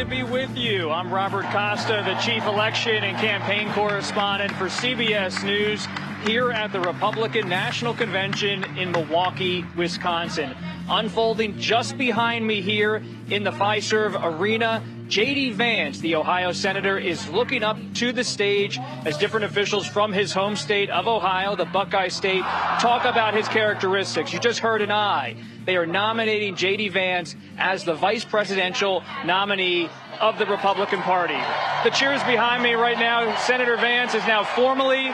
to be with you. I'm Robert Costa, the chief election and campaign correspondent for CBS News here at the Republican National Convention in Milwaukee, Wisconsin. Unfolding just behind me here in the Fiserv Arena, J.D. Vance, the Ohio senator, is looking up to the stage as different officials from his home state of Ohio, the Buckeye State, talk about his characteristics. You just heard an I. They are nominating J.D. Vance as the vice presidential nominee of the Republican Party. The cheers behind me right now. Senator Vance is now formally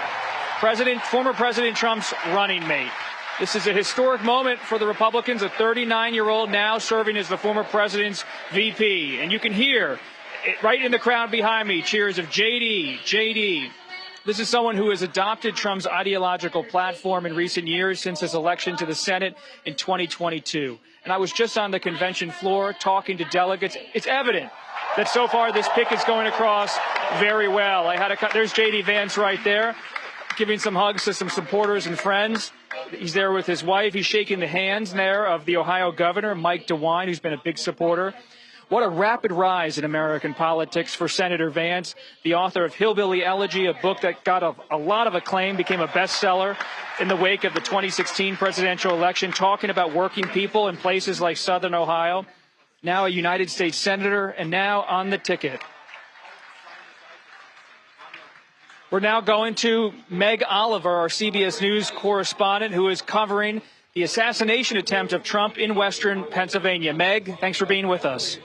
former President Trump's running mate. This is a historic moment for the Republicans, a 39-year-old now serving as the former president's VP. And you can hear it right in the crowd behind me, cheers of J.D., J.D. This is someone who has adopted Trump's ideological platform in recent years since his election to the Senate in 2022. And I was just on the convention floor talking to delegates. It's evident that so far this pick is going across very well. There's J.D. Vance right there, giving some hugs to some supporters and friends. He's there with his wife. He's shaking the hands there of the Ohio governor, Mike DeWine, who's been a big supporter. What a rapid rise in American politics for Senator Vance, the author of Hillbilly Elegy, a book that got a lot of acclaim, became a bestseller in the wake of the 2016 presidential election, talking about working people in places like Southern Ohio. Now a United States senator, and now on the ticket. We're now going to Meg Oliver, our CBS News correspondent, who is covering the assassination attempt of Trump in Western Pennsylvania. Meg, thanks for being with us.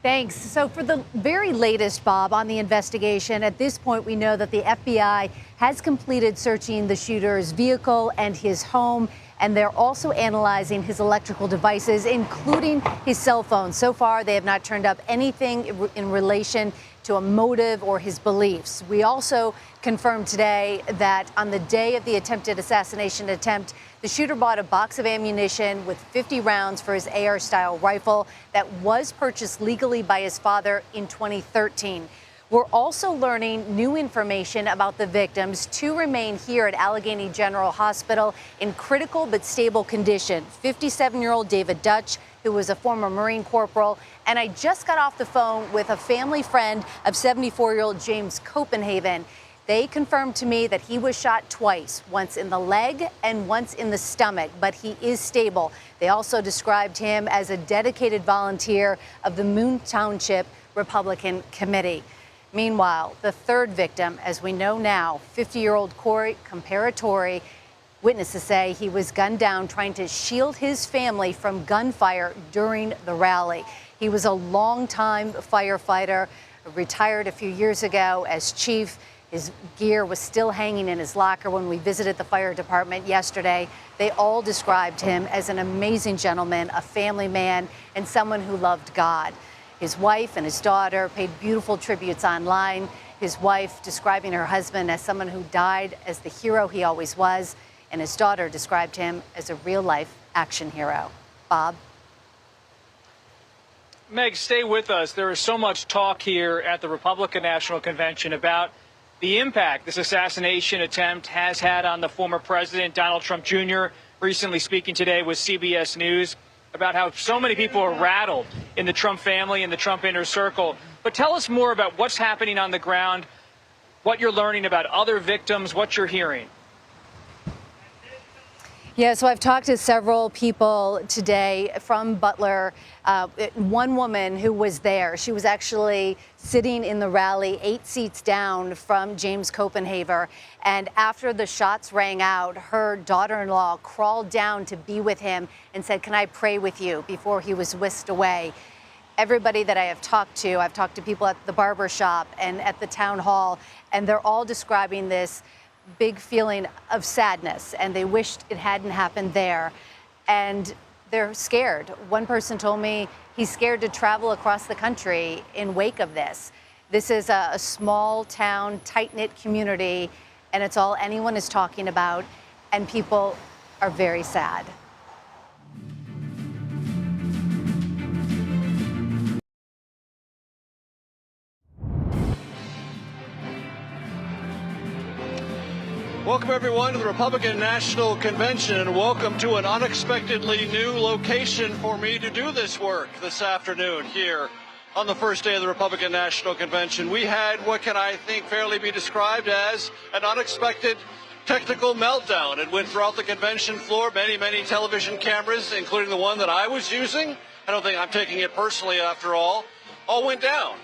Thanks. So for the very latest, Bob, on the investigation, at this point, we know that the FBI has completed searching the shooter's vehicle and his home, and they're also analyzing his electrical devices, including his cell phone. So far, they have not turned up anything in relation to a motive or his beliefs. We also confirmed today that on the day of the attempted assassination attempt, the shooter bought a box of ammunition with 50 rounds for his AR-style rifle that was purchased legally by his father in 2013. We're also learning new information about the victims. Two remain here at Allegheny General Hospital in critical but stable condition. 57-year-old David Dutch, who was a former Marine corporal, and I just got off the phone with a family friend of 74-year-old James Copenhagen. They confirmed to me that he was shot twice, once in the leg and once in the stomach, but he is stable. They also described him as a dedicated volunteer of the Moon Township Republican Committee. Meanwhile, the third victim, as we know now, 50-year-old Corey Comparatori, witnesses say he was gunned down trying to shield his family from gunfire during the rally. He was a longtime firefighter, retired a few years ago as chief. His gear was still hanging in his locker when we visited the fire department yesterday. They all described him as an amazing gentleman, a family man, and someone who loved God. His wife and his daughter paid beautiful tributes online. His wife describing her husband as someone who died as the hero he always was, and his daughter described him as a real-life action hero. Bob? Meg, stay with us. There is so much talk here at the Republican National Convention about the impact this assassination attempt has had on the former president, Donald Trump Jr., recently speaking today with CBS News about how so many people are rattled in the Trump family and the Trump inner circle. But tell us more about what's happening on the ground, what you're learning about other victims, what you're hearing. Yeah, so I've talked to several people today from Butler. One woman who was there, she was actually sitting in the rally 8 seats down from James Copenhagen. And after the shots rang out, her daughter-in-law crawled down to be with him and said, "Can I pray with you?" before he was whisked away. Everybody that I have talked to, I've talked to people at the barber shop and at the town hall, and they're all describing this big feeling of sadness, and they wished it hadn't happened there. And they're scared. One person told me he's scared to travel across the country in wake of this. This is a small town, tight-knit community, and it's all anyone is talking about, and people are very sad. Welcome, everyone, to the Republican National Convention, and welcome to an unexpectedly new location for me to do this work this afternoon here on the first day of the Republican National Convention. We had what can I think fairly be described as an unexpected technical meltdown. It went throughout the convention floor, many television cameras, including the one that I was using. I don't think I'm taking it personally after all went down.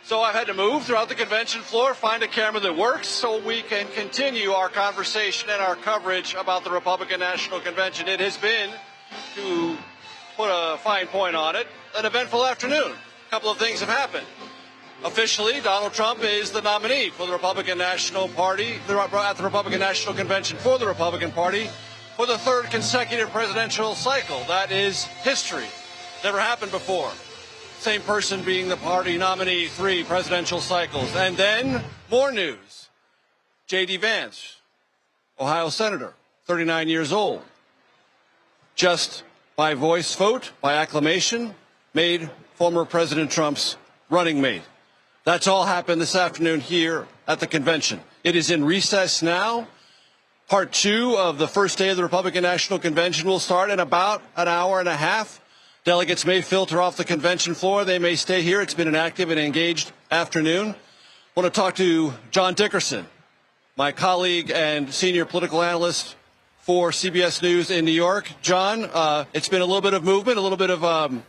So I've had to move throughout the convention floor, find a camera that works so we can continue our conversation and our coverage about the Republican National Convention. It has been, to put a fine point on it, an eventful afternoon. A couple of things have happened. Officially, Donald Trump is the nominee for the Republican National Party at the Republican National Convention for the Republican Party for the third consecutive presidential cycle. That is history. Never happened before. Same person being the party nominee 3 presidential cycles. And then more news. J.D. Vance, Ohio Senator, 39 years old, just by voice vote, by acclamation, made former President Trump's running mate. That's all happened this afternoon here at the convention. It is in recess now. Part 2 of the first day of the Republican National Convention will start in about an hour and a half. Delegates may filter off the convention floor. They may stay here. It's been an active and engaged afternoon. I want to talk to John Dickerson, my colleague and senior political analyst for CBS News in New York. John, it's been a little bit of movement, a little bit of,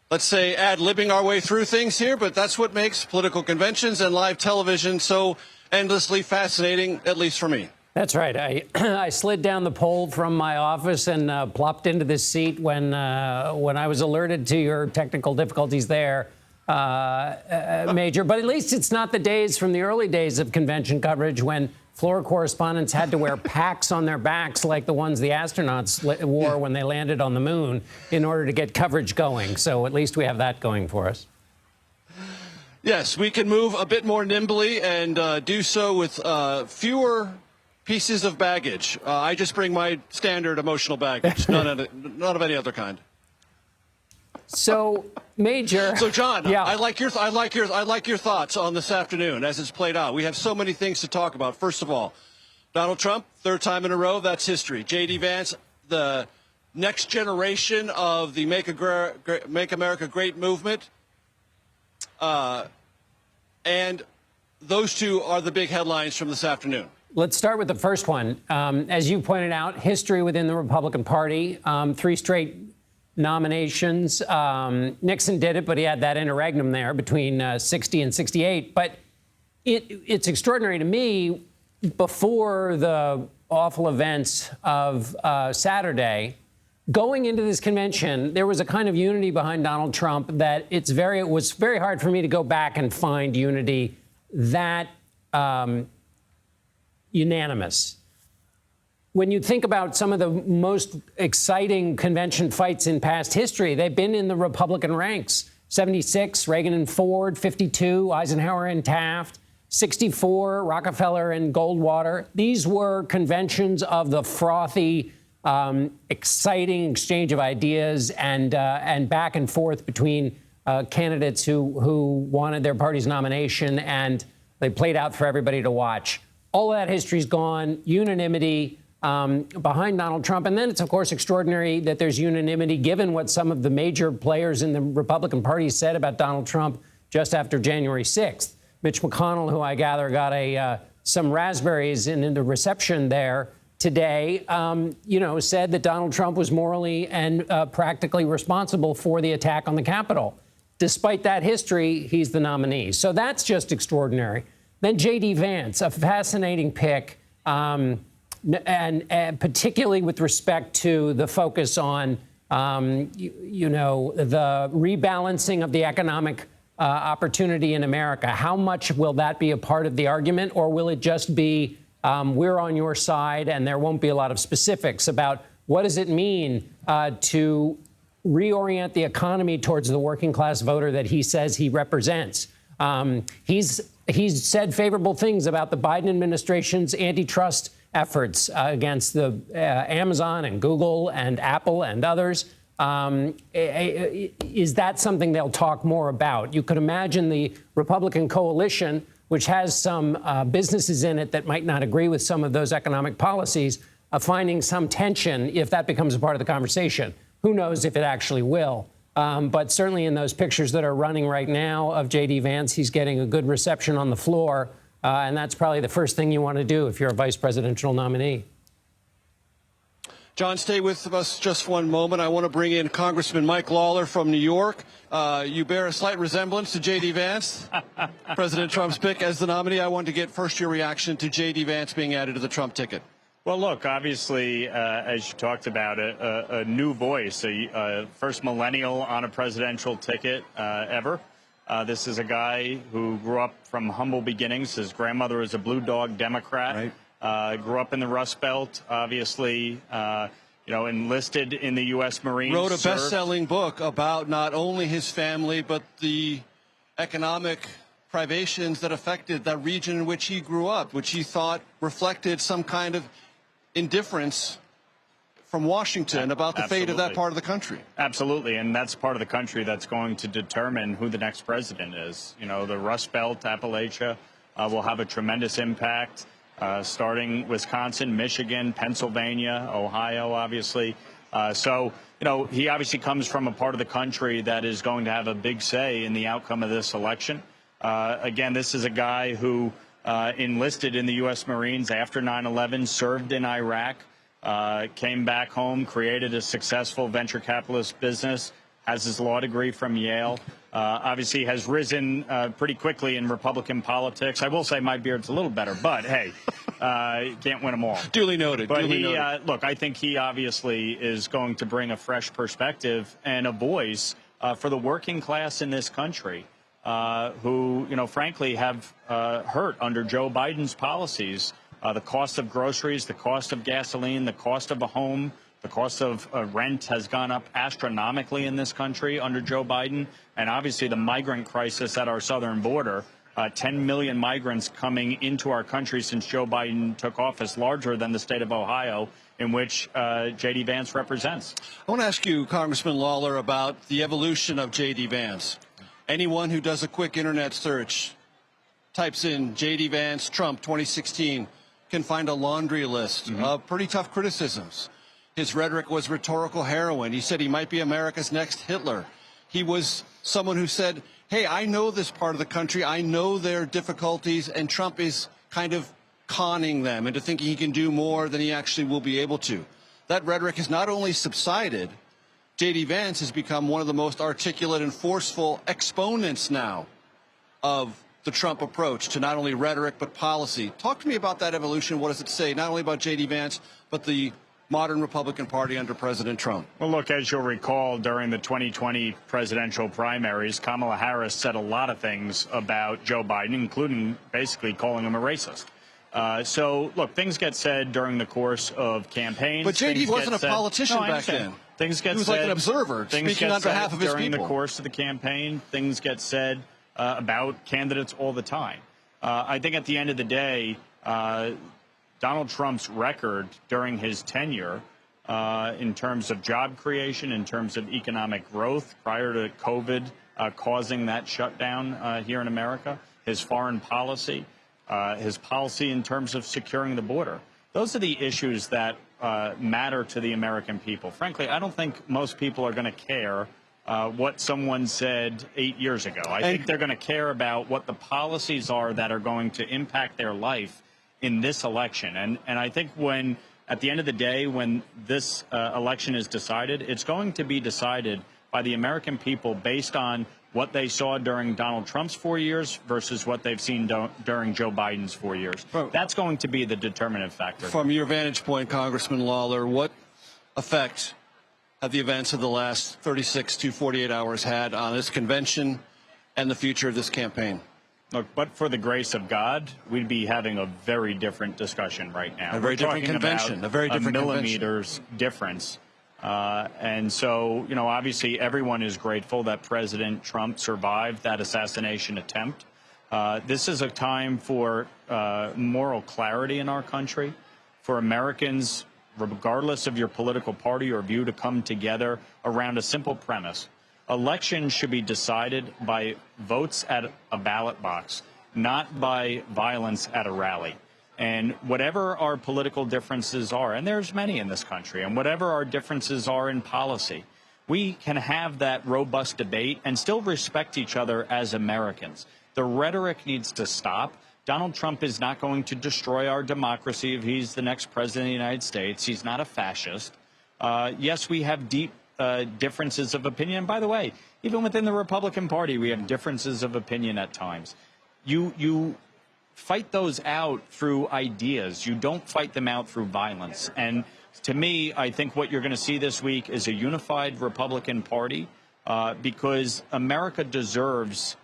let's say, ad-libbing our way through things here, but that's what makes political conventions and live television so endlessly fascinating, at least for me. That's right. I slid down the pole from my office and plopped into this seat when I was alerted to your technical difficulties there, Major. But at least it's not the days from the early days of convention coverage when floor correspondents had to wear packs on their backs like the ones the astronauts wore when they landed on the moon in order to get coverage going. So at least we have that going for us. Yes, we can move a bit more nimbly and do so with fewer pieces of baggage. I just bring my standard emotional baggage, none of any other kind. So, Major. So, John, yeah. I like your thoughts on this afternoon as it's played out. We have so many things to talk about. First of all, Donald Trump, third time in a row, that's history. J.D. Vance, the next generation of the Make America Great movement, and those two are the big headlines from this afternoon. Let's start with the first one. As you pointed out, history within the Republican Party, 3 straight nominations. Nixon did it, but he had that interregnum there between 60 and 68. But it's extraordinary to me, before the awful events of Saturday, going into this convention, there was a kind of unity behind Donald Trump that it was very hard for me to go back and find unity that unanimous. When you think about some of the most exciting convention fights in past history, they've been in the Republican ranks. 76, Reagan and Ford; 52, Eisenhower and Taft; 64, Rockefeller and Goldwater. These were conventions of the frothy, exciting exchange of ideas and back and forth between candidates who wanted their party's nomination, and they played out for everybody to watch. All of that history's gone. Unanimity behind Donald Trump. And then it's, of course, extraordinary that there's unanimity given what some of the major players in the Republican Party said about Donald Trump just after January 6th. Mitch McConnell, who I gather got some raspberries in the reception there today, said that Donald Trump was morally and practically responsible for the attack on the Capitol. Despite that history, he's the nominee. So that's just extraordinary. Then J.D. Vance, a fascinating pick, and particularly with respect to the focus on, the rebalancing of the economic opportunity in America. How much will that be a part of the argument, or will it just be we're on your side and there won't be a lot of specifics about what does it mean to reorient the economy towards the working class voter that he says he represents? He's said favorable things about the Biden administration's antitrust efforts against the Amazon and Google and Apple and others. Is that something they'll talk more about? You could imagine the Republican coalition which has some businesses in it that might not agree with some of those economic policies, finding some tension if that becomes a part of the conversation. Who knows if it actually will? But certainly in those pictures that are running right now of J.D. Vance, he's getting a good reception on the floor. And that's probably the first thing you want to do if you're a vice presidential nominee. John, stay with us just one moment. I want to bring in Congressman Mike Lawler from New York. You bear a slight resemblance to J.D. Vance, President Trump's pick as the nominee. I wanted to get first your reaction to J.D. Vance being added to the Trump ticket. Well, look, obviously, as you talked about, a new voice, a first millennial on a presidential ticket ever. This is a guy who grew up from humble beginnings. His grandmother was a Blue Dog Democrat. Right. Grew up in the Rust Belt, obviously, enlisted in the U.S. Marines. Wrote a best-selling book about not only his family, but the economic privations that affected that region in which he grew up, which he thought reflected some kind of indifference from Washington about the fate of that part of the country. Absolutely, and that's part of the country that's going to determine who the next president is. You know, the Rust Belt, Appalachia, will have a tremendous impact, starting Wisconsin, Michigan, Pennsylvania, Ohio, obviously. So, he obviously comes from a part of the country that is going to have a big say in the outcome of this election. Again, this is a guy who enlisted in the U.S. Marines after 9/11, served in Iraq, came back home, created a successful venture capitalist business, has his law degree from Yale, obviously has risen pretty quickly in Republican politics. I will say my beard's a little better, but hey, you can't win them all. Duly noted. But duly noted. Look, I think he obviously is going to bring a fresh perspective and a voice for the working class in this country. Who, frankly, have hurt under Joe Biden's policies. The cost of groceries, the cost of gasoline, the cost of a home, the cost of rent has gone up astronomically in this country under Joe Biden. And obviously the migrant crisis at our southern border, 10 million migrants coming into our country since Joe Biden took office, larger than the state of Ohio, in which J.D. Vance represents. I want to ask you, Congressman Lawler, about the evolution of J.D. Vance. Anyone who does a quick internet search, types in J.D. Vance, Trump 2016, can find a laundry list of pretty tough criticisms. His rhetoric was rhetorical heroin. He said he might be America's next Hitler. He was someone who said, hey, I know this part of the country. I know their difficulties, and Trump is kind of conning them into thinking he can do more than he actually will be able to. That rhetoric has not only subsided, J.D. Vance has become one of the most articulate and forceful exponents now of the Trump approach to not only rhetoric but policy. Talk to me about that evolution. What does it say not only about J.D. Vance but the modern Republican Party under President Trump? Well, look, as you'll recall, during the 2020 presidential primaries, Kamala Harris said a lot of things about Joe Biden, including basically calling him a racist. So, look, things get said during the course of campaigns. But J.D. wasn't a politician back then. Things get said. He was like an observer, speaking on behalf of his people. During the course of the campaign, things get said about candidates all the time. I think at the end of the day, Donald Trump's record during his tenure in terms of job creation, in terms of economic growth prior to COVID causing that shutdown here in America, his foreign policy, his policy in terms of securing the border. Those are the issues that matter to the American people. Frankly, I don't think most people are going to care what someone said 8 years ago. I think they're going to care about what the policies are that are going to impact their life in this election. And I think when, at the end of the day, when this election is decided, it's going to be decided by the American people based on what they saw during Donald Trump's 4 years versus what they've seen during Joe Biden's 4 years. That's going to be the determinative factor. From your vantage point, Congressman Lawler, what effect have the events of the last 36 to 48 hours had on this convention and the future of this campaign? Look, but for the grace of God, we'd be having a very different discussion right now. A very different convention. A very different millimeters difference. And so, obviously everyone is grateful that President Trump survived that assassination attempt. This is a time for moral clarity in our country, for Americans, regardless of your political party or view, to come together around a simple premise. Elections should be decided by votes at a ballot box. not by violence at a rally. And whatever our political differences are, and there's many in this country, and whatever our differences are in policy, we can have that robust debate and still respect each other as Americans. The rhetoric needs to stop. Donald Trump is not going to destroy our democracy if he's the next president of the United States. He's not a fascist. Yes, we have deep differences of opinion. By the way, even within the Republican Party, we have differences of opinion at times. You fight those out through ideas. You don't fight them out through violence. And to me, I think what you're going to see this week is a unified Republican Party because America deserves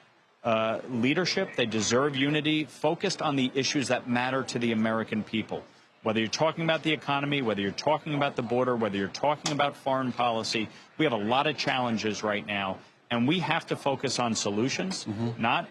leadership. They deserve unity focused on the issues that matter to the American people. Whether you're talking about the economy, whether you're talking about the border, whether you're talking about foreign policy, we have a lot of challenges right now, and we have to focus on solutions, not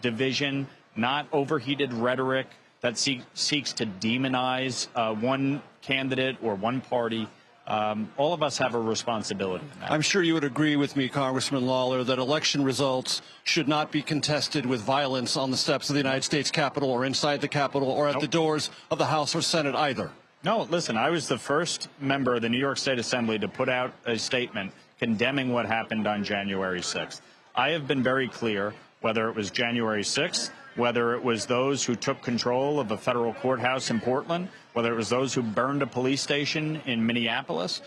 division, not overheated rhetoric that seeks to demonize one candidate or one party. All of us have a responsibility in that. I'm sure you would agree with me, Congressman Lawler, that election results should not be contested with violence on the steps of the United States Capitol or inside the Capitol or at the doors of the House or Senate either. No, listen, I was the first member of the New York State Assembly to put out a statement condemning what happened on January 6th. I have been very clear, whether it was January 6th, whether it was those who took control of a federal courthouse in Portland, whether it was those who burned a police station in Minneapolis,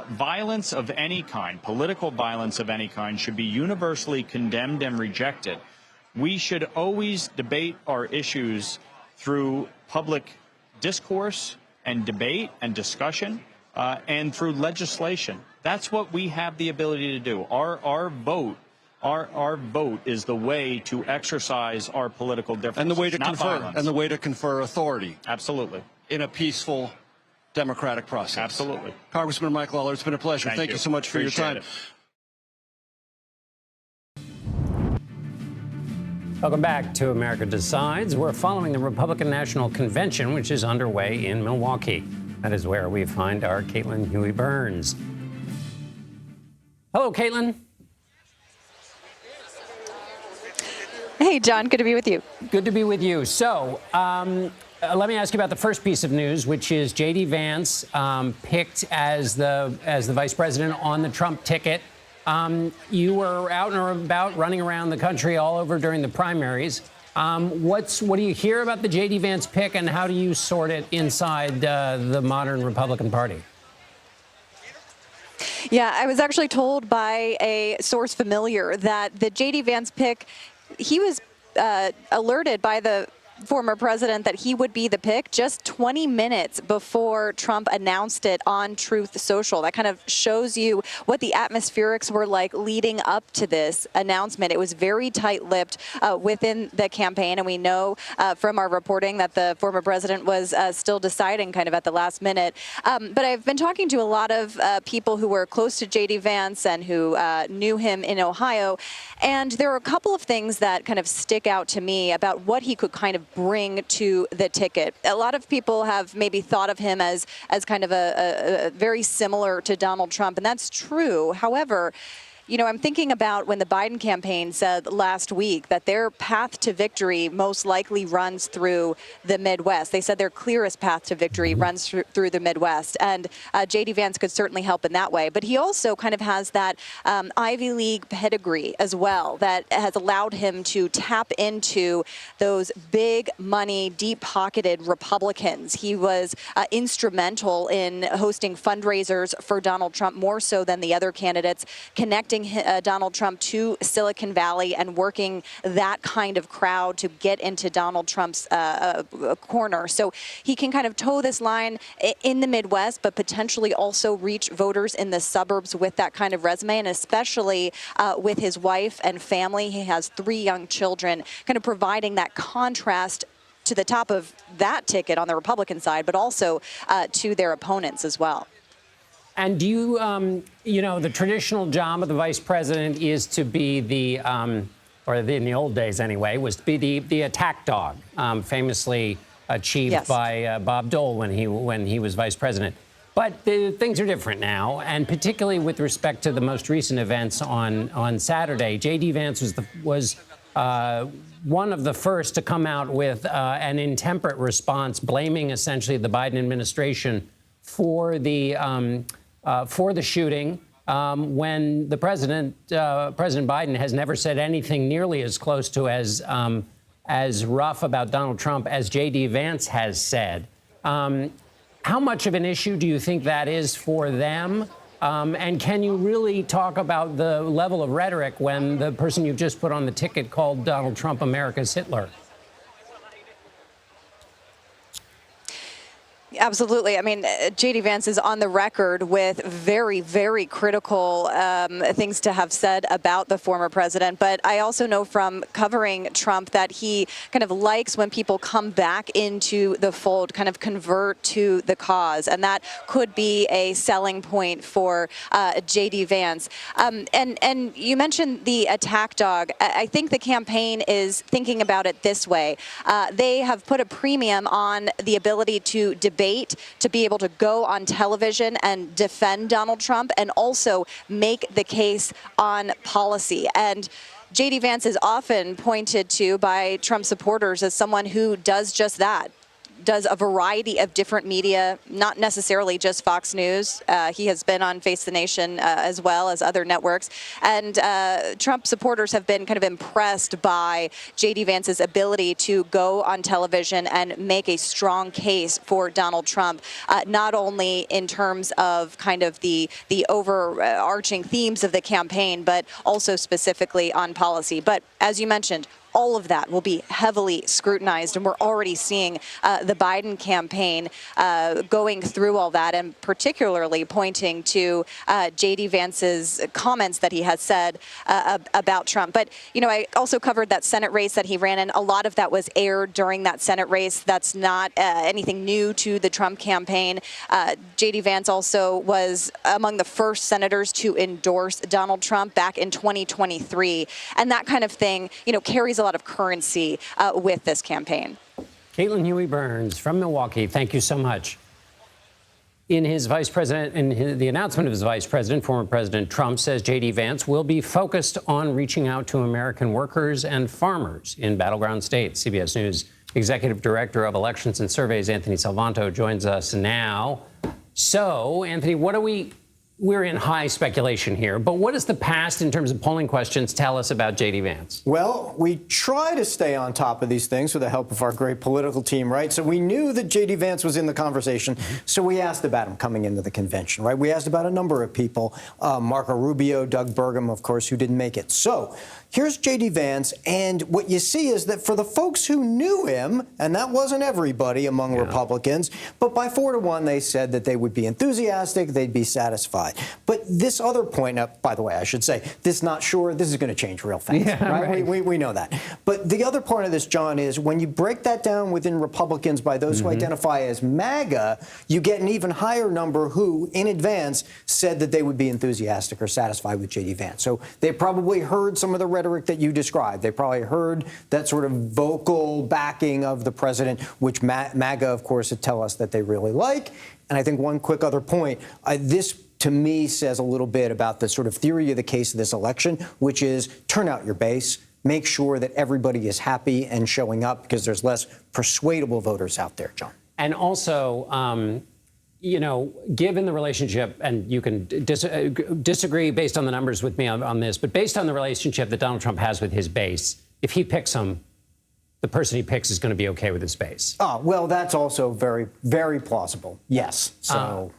violence of any kind, political violence of any kind, should be universally condemned and rejected. We should always debate our issues through public discourse and debate and discussion and through legislation. That's what we have the ability to do. Our vote is the way to exercise our political differences, and the way to not confer violence. and the way to confer authority. Absolutely. In a peaceful, democratic process. Absolutely. Congressman Mike Lawler, it's been a pleasure. Thank you so much for Appreciate your time. Welcome back to America Decides. We're following the Republican National Convention, which is underway in Milwaukee. That is where we find our Caitlin Huey-Burns. Hello, Caitlin. Hey, John, good to be with you. Good to be with you. So let me ask you about the first piece of news, which is J.D. Vance picked as the vice president on the Trump ticket. You were out and about running around the country all over during the primaries. What do you hear about the J.D. Vance pick, and how do you sort it inside the modern Republican Party? Yeah, I was actually told by a source familiar that the J.D. Vance pick, he was alerted by the former president that he would be the pick just 20 minutes before Trump announced it on Truth Social. That kind of shows you what the atmospherics were like leading up to this announcement. It was very tight-lipped within the campaign, and we know from our reporting that the former president was still deciding kind of at the last minute. But I've been talking to a lot of people who were close to J.D. Vance and who knew him in Ohio, and there are a couple of things that kind of stick out to me about what he could kind of bring to the ticket. A lot of people have maybe thought of him as kind of a very similar to Donald Trump, and that's true. However, you know, I'm thinking about when the Biden campaign said last week that their path to victory most likely runs through the Midwest. They said their clearest path to victory runs through the Midwest. And J.D. Vance could certainly help in that way. But he also kind of has that Ivy League pedigree as well that has allowed him to tap into those big money, deep-pocketed Republicans. He was instrumental in hosting fundraisers for Donald Trump, more so than the other candidates, connecting Donald Trump to Silicon Valley and working that kind of crowd to get into Donald Trump's corner. So he can kind of toe this line in the Midwest, but potentially also reach voters in the suburbs with that kind of resume, and especially with his wife and family. He has 3 young children, kind of providing that contrast to the top of that ticket on the Republican side, but also to their opponents as well. And do you, you know, the traditional job of the vice president is to be the, or in the old days anyway, was to be the attack dog, famously achieved by Bob Dole when he was vice president. But things are different now, and particularly with respect to the most recent events on Saturday. J.D. Vance was one of the first to come out with an intemperate response, blaming essentially the Biden administration for the shooting, when the President Biden has never said anything nearly as close to as rough about Donald Trump as J.D. Vance has said. How much of an issue do you think that is for them? And can you really talk about the level of rhetoric when the person you've just put on the ticket called Donald Trump America's Hitler? Absolutely. I mean, J.D. Vance is on the record with very, very critical things to have said about the former president. But I also know from covering Trump that he kind of likes when people come back into the fold, kind of convert to the cause. And that could be a selling point for J.D. Vance. And you mentioned the attack dog. I think the campaign is thinking about it this way. They have put a premium on the ability to debate, to be able to go on television and defend Donald Trump and also make the case on policy. And J.D. Vance is often pointed to by Trump supporters as someone who does just that, does a variety of different media, not necessarily just Fox News. He has been on Face the Nation as well as other networks. And Trump supporters have been kind of impressed by J.D. Vance's ability to go on television and make a strong case for Donald Trump, not only in terms of kind of the overarching themes of the campaign, but also specifically on policy. But as you mentioned, all of that will be heavily scrutinized, and we're already seeing the Biden campaign going through all that, and particularly pointing to J.D. Vance's comments that he has said about Trump. But, you know, I also covered that Senate race that he ran in. A lot of that was aired during that Senate race. That's not anything new to the Trump campaign. J.D. Vance also was among the first senators to endorse Donald Trump back in 2023. And that kind of thing, you know, carries a lot of currency with this campaign. Caitlin Huey-Burns from Milwaukee, thank you so much. In the announcement of his vice president, former President Trump says J.D. Vance will be focused on reaching out to American workers and farmers in battleground states. CBS News Executive Director of Elections and Surveys, Anthony Salvanto, joins us now. So, Anthony, we're in high speculation here, but what does the past in terms of polling questions tell us about J.D. Vance? Well, we try to stay on top of these things with the help of our great political team, right? So we knew that J.D. Vance was in the conversation, so we asked about him coming into the convention, right? We asked about a number of people, Marco Rubio, Doug Burgum, of course, who didn't make it. So here's J.D. Vance, and what you see is that for the folks who knew him, and that wasn't everybody among Republicans, but by 4-1, they said that they would be enthusiastic, they'd be satisfied. But this other point, by the way, I should say, this not sure, this is going to change real fast, right? We know that. But the other part of this, John, is when you break that down within Republicans by those who identify as MAGA, you get an even higher number who, in advance, said that they would be enthusiastic or satisfied with J.D. Vance. So they probably heard some of the rhetoric that you described. They probably heard that sort of vocal backing of the president, which MAGA, of course, would tell us that they really like. And I think one quick other point, this to me says a little bit about the sort of theory of the case of this election, which is turn out your base, make sure that everybody is happy and showing up because there's less persuadable voters out there, John. And also, you know, given the relationship, and you can disagree based on the numbers with me on this, but based on the relationship that Donald Trump has with his base, if he picks him, the person he picks is going to be okay with his base. Well, that's also very, very plausible. Yes. So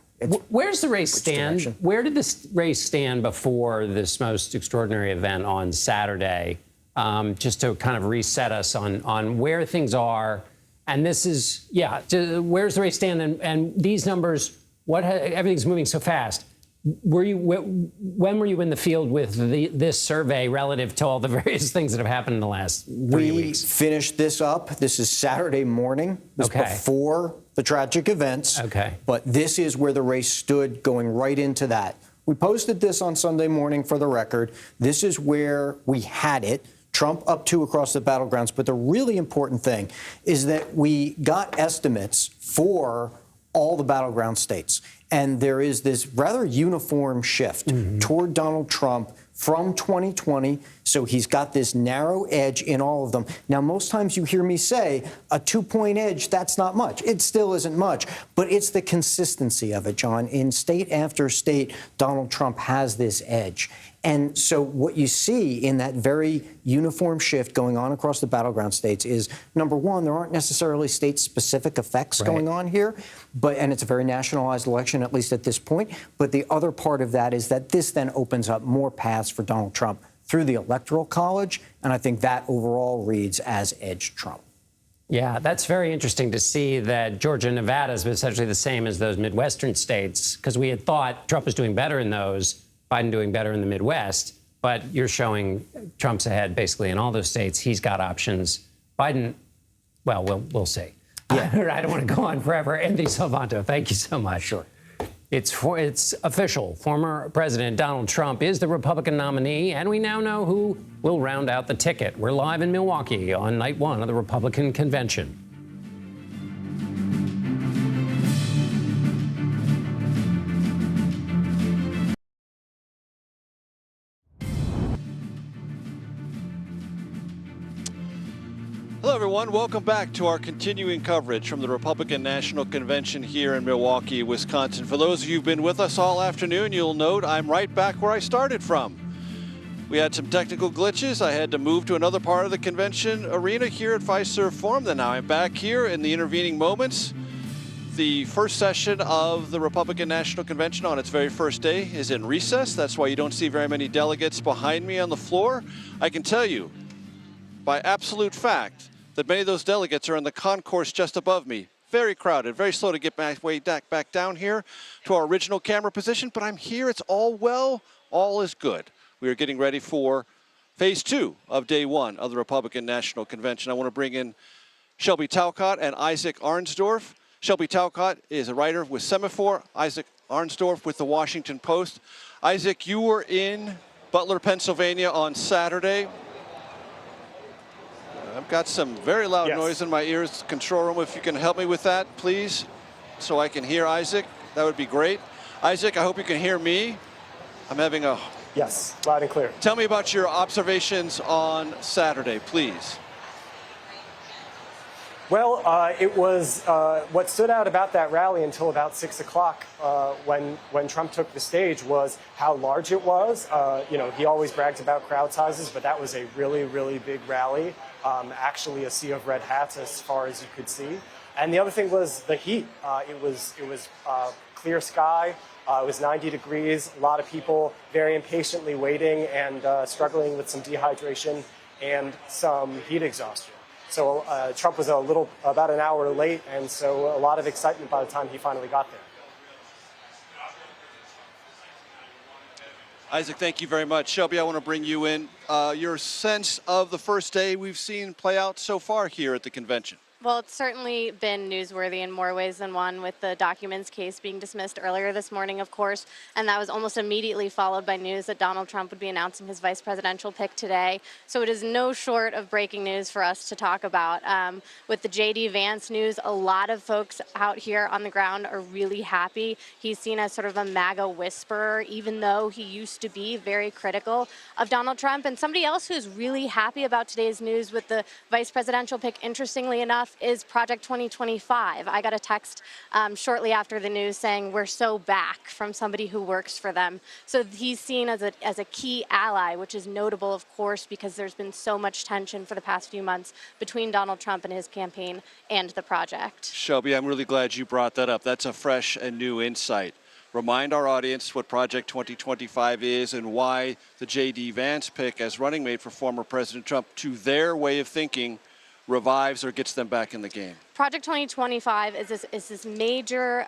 where's the race stand? Where did this race stand before this most extraordinary event on Saturday? Just to kind of reset us on where things are. And this is, where's the race stand? And these numbers, everything's moving so fast. When were you in the field with this survey relative to all the various things that have happened in the last 3 weeks? We finished this up. This is Saturday morning. This is before the tragic events. Okay. But this is where the race stood going right into that. We posted this on Sunday morning for the record. This is where we had it. Trump up 2 across the battlegrounds. But the really important thing is that we got estimates for all the battleground states. And there is this rather uniform shift toward Donald Trump from 2020. So he's got this narrow edge in all of them. Now, most times you hear me say a 2-point edge, that's not much. It still isn't much, but it's the consistency of it, John. In state after state, Donald Trump has this edge. And so what you see in that very uniform shift going on across the battleground states is, number one, there aren't necessarily state-specific effects going on here, and it's a very nationalized election, at least at this point. But the other part of that is that this then opens up more paths for Donald Trump through the Electoral College, and I think that overall reads as edge Trump. Yeah, that's very interesting to see that Georgia and Nevada is essentially the same as those Midwestern states, because we had thought Trump was doing better in those, Biden doing better in the Midwest, but you're showing Trump's ahead basically in all those states. He's got options. Biden, well, we'll see. Yeah. I don't want to go on forever. Anthony Salvanto, thank you so much. Sure. It's official. Former President Donald Trump is the Republican nominee, and we now know who will round out the ticket. We're live in Milwaukee on night one of the Republican convention. Hello, everyone. Welcome back to our continuing coverage from the Republican National Convention here in Milwaukee, Wisconsin. For those of you who've been with us all afternoon, you'll note I'm right back where I started from. We had some technical glitches. I had to move to another part of the convention arena here at Fiserv Forum. Then now I'm back here in the intervening moments. The first session of the Republican National Convention on its very first day is in recess. That's why you don't see very many delegates behind me on the floor. I can tell you, by absolute fact, that many of those delegates are in the concourse just above me. Very crowded, very slow to get back down here to our original camera position, but I'm here, it's all well, all is good. We are getting ready for phase 2 of day 1 of the Republican National Convention. I want to bring in Shelby Talcott and Isaac Arnsdorf. Shelby Talcott is a writer with Semaphore, Isaac Arnsdorf with the Washington Post. Isaac, you were in Butler, Pennsylvania on Saturday. I've got some very loud noise in my ears. Control room, if you can help me with that, please, so I can hear Isaac. That would be great. Isaac, I hope you can hear me. I'm having a... Yes, loud and clear. Tell me about your observations on Saturday, please. Well, it was what stood out about that rally until about 6 o'clock when Trump took the stage was how large it was. You know, he always brags about crowd sizes, but that was a really, really big rally. Actually a sea of red hats as far as you could see. And the other thing was the heat. It was clear sky. It was 90 degrees. A lot of people very impatiently waiting and struggling with some dehydration and some heat exhaustion. So Trump was about an hour late, and so a lot of excitement by the time he finally got there. Isaac, thank you very much. Shelby, I want to bring you in. Your sense of the first day we've seen play out so far here at the convention. Well, it's certainly been newsworthy in more ways than one, with the documents case being dismissed earlier this morning, of course, and that was almost immediately followed by news that Donald Trump would be announcing his vice presidential pick today. So it is no short of breaking news for us to talk about. With the J.D. Vance news, a lot of folks out here on the ground are really happy. He's seen as sort of a MAGA whisperer, even though he used to be very critical of Donald Trump. And somebody else who's really happy about today's news with the vice presidential pick, interestingly enough, is Project 2025. I got a text shortly after the news saying we're so back from somebody who works for them. So he's seen as a key ally, which is notable, of course, because there's been so much tension for the past few months between Donald Trump and his campaign and the project. Shelby, I'm really glad you brought that up. That's a fresh and new insight. Remind our audience what Project 2025 is and why the J.D. Vance pick as running mate for former President Trump, to their way of thinking, revives or gets them back in the game. Project 2025 is this major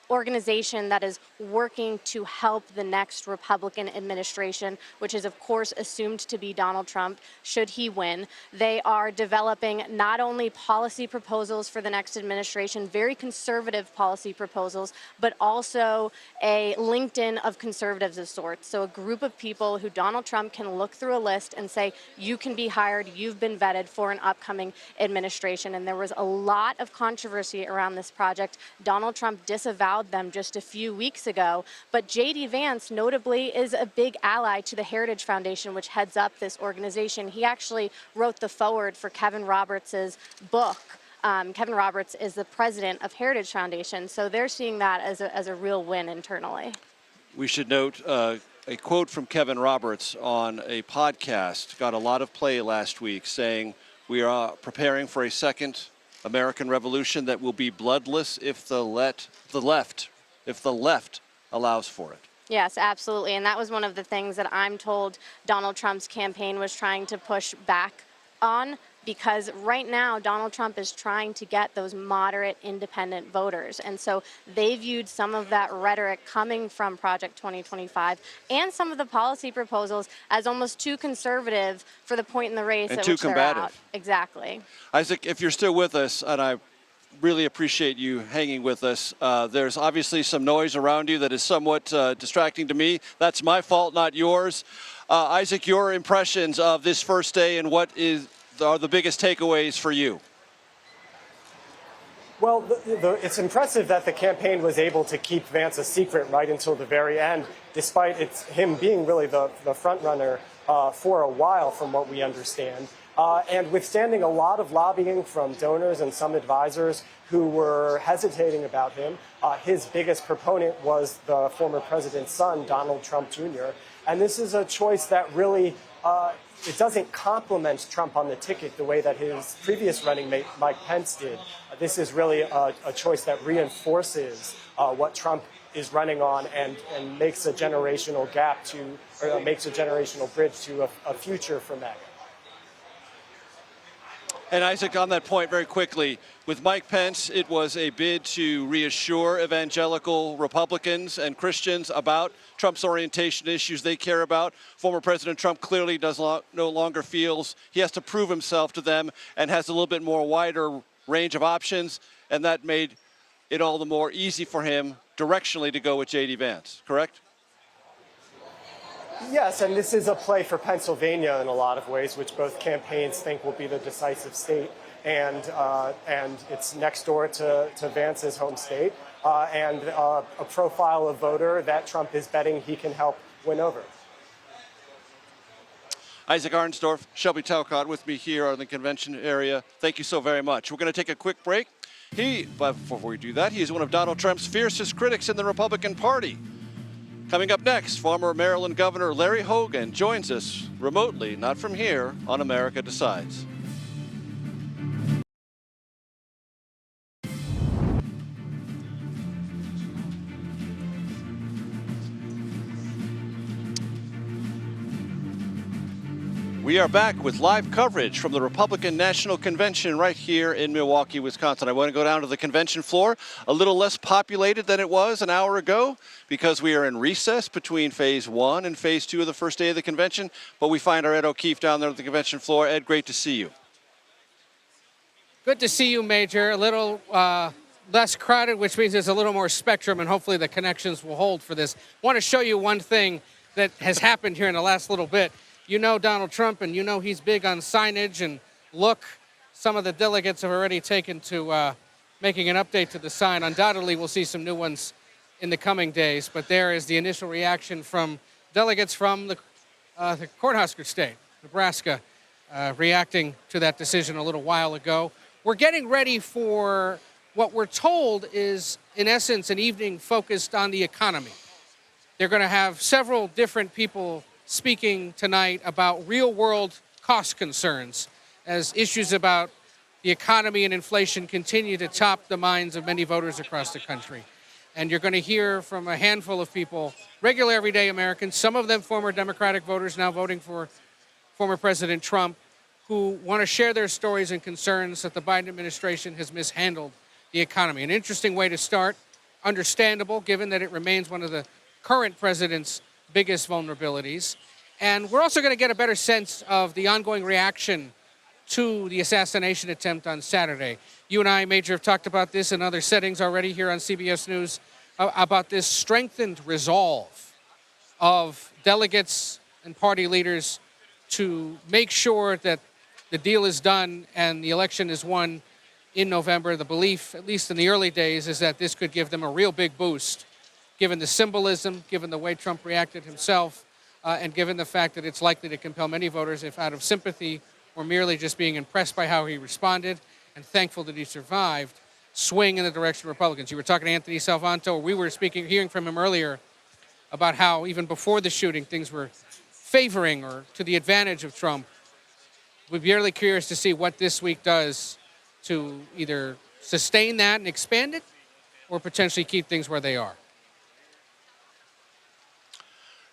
organization that is working to help the next Republican administration, which is, of course, assumed to be Donald Trump, should he win. They are developing not only policy proposals for the next administration, very conservative policy proposals, but also a LinkedIn of conservatives of sorts. So a group of people who Donald Trump can look through a list and say, you can be hired, you've been vetted for an upcoming administration. And there was a lot of controversy around this project. Donald Trump disavowed allowed them just a few weeks ago. But J.D. Vance, notably, is a big ally to the Heritage Foundation, which heads up this organization. He actually wrote the foreword for Kevin Roberts' book. Kevin Roberts is the president of Heritage Foundation, so they're seeing that as a real win internally. We should note a quote from Kevin Roberts on a podcast got a lot of play last week, saying we are preparing for a second American Revolution that will be bloodless if the left allows for it. Yes, absolutely. And that was one of the things that I'm told Donald Trump's campaign was trying to push back on, because right now Donald Trump is trying to get those moderate independent voters. And so they viewed some of that rhetoric coming from Project 2025 and some of the policy proposals as almost too conservative for the point in the race and at too which combative. they're out. Exactly. Isaac, if you're still with us, and I really appreciate you hanging with us, there's obviously some noise around you that is somewhat distracting to me. That's my fault, not yours. Isaac, your impressions of this first day and what are the biggest takeaways for you? Well, it's impressive that the campaign was able to keep Vance a secret right until the very end, despite him being really the front runner for a while, from what we understand. And withstanding a lot of lobbying from donors and some advisors who were hesitating about him, his biggest proponent was the former president's son, Donald Trump Jr. And this is a choice that really it doesn't complement Trump on the ticket the way that his previous running mate, Mike Pence, did. This is really a choice that reinforces what Trump is running on and makes a generational gap makes a generational bridge to a future for MAGA. And Isaac, on that point very quickly, with Mike Pence, it was a bid to reassure evangelical Republicans and Christians about Trump's orientation issues they care about. Former President Trump clearly no longer feels he has to prove himself to them and has a little bit more wider range of options, and that made it all the more easy for him directionally to go with J.D. Vance, correct? Yes, and this is a play for Pennsylvania in a lot of ways, which both campaigns think will be the decisive state, and it's next door to Vance's home state, and a profile of voter that Trump is betting he can help win over. Isaac Arnsdorf, Shelby Talcott with me here on the convention area. Thank you so very much. We're going to take a quick break. But before we do that, he is one of Donald Trump's fiercest critics in the Republican Party. Coming up next, former Maryland Governor Larry Hogan joins us remotely, not from here, on America Decides. We are back with live coverage from the Republican National Convention right here in Milwaukee, Wisconsin. I want to go down to the convention floor, a little less populated than it was an hour ago because we are in recess between phase 1 and phase 2 of the first day of the convention. But we find our Ed O'Keefe down there at the convention floor. Ed, great to see you. Good to see you, Major. A little less crowded, which means there's a little more spectrum, and hopefully the connections will hold for this. I want to show you one thing that has happened here in the last little bit. You know Donald Trump, and you know he's big on signage and look. Some of the delegates have already taken to making an update to the sign. Undoubtedly, we'll see some new ones in the coming days, but there is the initial reaction from delegates from the Cornhusker State, Nebraska, reacting to that decision a little while ago. We're getting ready for what we're told is, in essence, an evening focused on the economy. They're going to have several different people speaking tonight about real-world cost concerns as issues about the economy and inflation continue to top the minds of many voters across the country. And you're going to hear from a handful of people, regular everyday Americans, some of them former Democratic voters now voting for former President Trump, who want to share their stories and concerns that the Biden administration has mishandled the economy. An interesting way to start, understandable, given that it remains one of the current president's biggest vulnerabilities. And we're also going to get a better sense of the ongoing reaction to the assassination attempt on Saturday. You and I, Major, have talked about this in other settings already here on CBS News, about this strengthened resolve of delegates and party leaders to make sure that the deal is done and the election is won in November. The belief, at least in the early days, is that this could give them a real big boost, given the symbolism, given the way Trump reacted himself, and given the fact that it's likely to compel many voters, if out of sympathy or merely just being impressed by how he responded and thankful that he survived, swing in the direction of Republicans. You were talking to Anthony Salvanto, we were hearing from him earlier about how even before the shooting, things were favoring or to the advantage of Trump. We'd be really curious to see what this week does to either sustain that and expand it or potentially keep things where they are.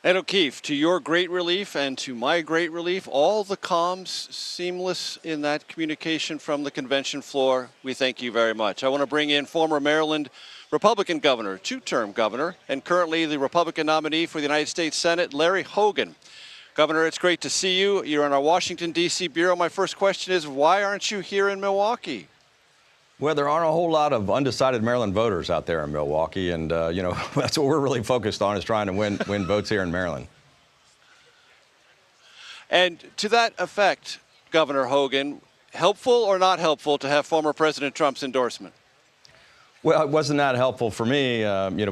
Ed O'Keefe, to your great relief and to my great relief, all the comms seamless in that communication from the convention floor. We thank you very much. I want to bring in former Maryland Republican governor, two-term governor, and currently the Republican nominee for the United States Senate, Larry Hogan. Governor, it's great to see you. You're in our Washington, D.C. bureau. My first question is, why aren't you here in Milwaukee? Well, there aren't a whole lot of undecided Maryland voters out there in Milwaukee, and, that's what we're really focused on, is trying to win votes here in Maryland. And to that effect, Governor Hogan, helpful or not helpful to have former President Trump's endorsement? Well, it wasn't that helpful for me.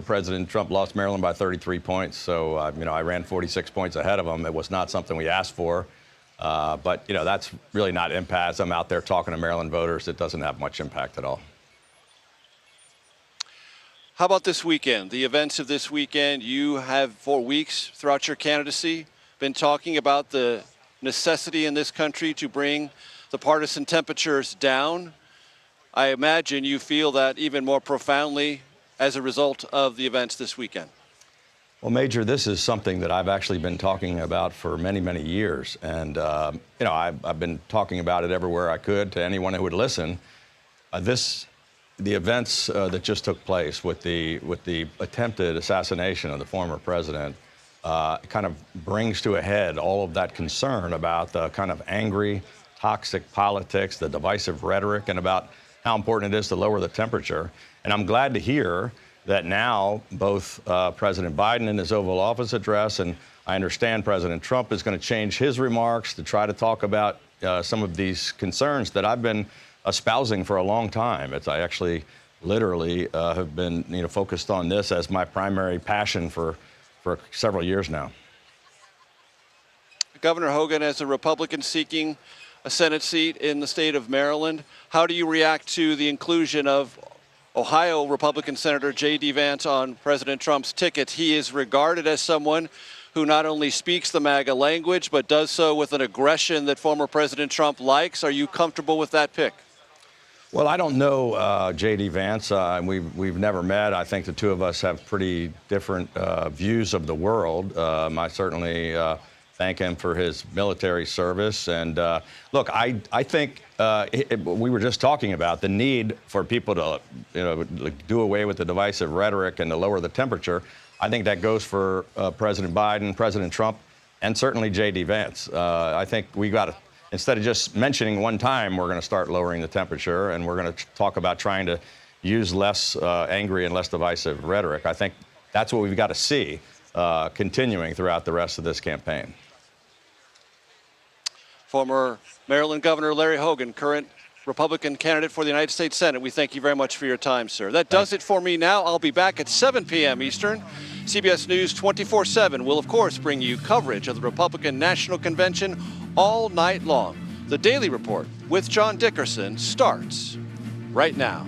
President Trump lost Maryland by 33 points, so, I ran 46 points ahead of him. It was not something we asked for. But that's really not impact. I'm out there talking to Maryland voters. It doesn't have much impact at all. How about this weekend, the events of this weekend? You have, for weeks throughout your candidacy, been talking about the necessity in this country to bring the partisan temperatures down. I imagine you feel that even more profoundly as a result of the events this weekend. Well, Major, this is something that I've actually been talking about for many, many years. And, I've been talking about it everywhere I could to anyone who would listen. The events that just took place with the attempted assassination of the former president kind of brings to a head all of that concern about the kind of angry, toxic politics, the divisive rhetoric, and about how important it is to lower the temperature. And I'm glad to hear that now both President Biden in his Oval Office address, and I understand President Trump is going to change his remarks to try to talk about some of these concerns that I've been espousing for a long time. I actually literally have been focused on this as my primary passion for several years now. Governor Hogan, as a Republican seeking a Senate seat in the state of Maryland, how do you react to the inclusion of Ohio Republican Senator J.D. Vance on President Trump's ticket? He is regarded as someone who not only speaks the MAGA language, but does so with an aggression that former President Trump likes. Are you comfortable with that pick? Well, I don't know J.D. Vance. We've never met. I think the two of us have pretty different views of the world. I certainly thank him for his military service. And look, I think we were just talking about the need for people to do away with the divisive rhetoric and to lower the temperature. I think that goes for President Biden, President Trump, and certainly J.D. Vance. I think we got to, instead of just mentioning one time, we're going to start lowering the temperature, and we're going to talk about trying to use less angry and less divisive rhetoric. I think that's what we've got to see continuing throughout the rest of this campaign. Former Maryland Governor Larry Hogan, current Republican candidate for the United States Senate. We thank you very much for your time, sir. That does it for me now. I'll be back at 7 p.m. Eastern. CBS News 24/7 will, of course, bring you coverage of the Republican National Convention all night long. The Daily Report with John Dickerson starts right now.